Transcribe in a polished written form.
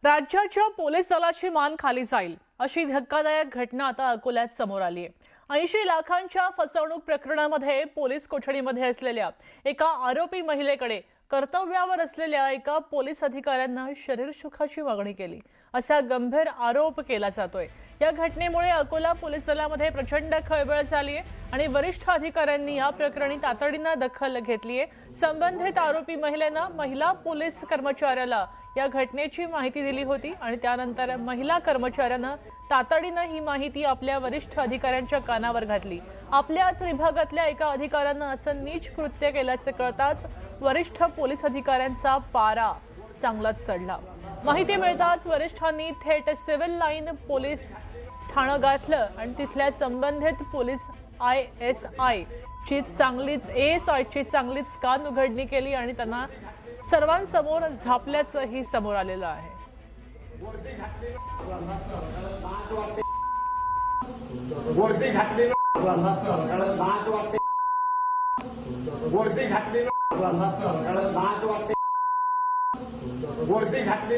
राज्याच्या पोलीस दलाची मान खाली जाईल अशी धक्कादायक घटना आता अकोल्यात समोर आली आहे। 80 लाखांच्या फसवणूक प्रकरणामध्ये पोलीस कोठडीमध्ये असलेल्या एका आरोपी महिलेकडे कर्तव्यावर असलेल्या एका पोलीस अधिकाऱ्यांना शरीर सुखाची मागणी केली असा गंभीर आरोप केला जातोय। या घटनेमुळे अकोला पोलीस दलामध्ये प्रचंड खळबळ झाली आहे आणि वरिष्ठ अधिकाऱ्यांनी या प्रकरणी तातडीने दखल घेतली आहे। संबंधित आरोपी महिलेने महिला पोलीस कर्मचाऱ्याला या घटनेची माहिती दिली होती आणि त्यानंतर महिला कर्मचाऱ्याने तातडीने ही माहिती आपल्या वरिष्ठ अधिकाऱ्यांच्या कानावर घातली। आपल्याच विभागातल्या एका अधिकाऱ्याने असं नीच कृत्य केल्याचे कळताच वरिष्ठ पोलीस अधिकाऱ्यांचा पारा चांगलाच चढला। माहिती मिळताच वरिष्ठांनी थेट सिव्हिल लाईन पोलीस ठाणं गाठलं आणि तिथल्या संबंधित पोलीस ASI ची चांगलीच कान उघडणी केली आणि त्यांना सर्वांसमोर झापल्याचंही समोर आलेलं आहे। वर्दी घातली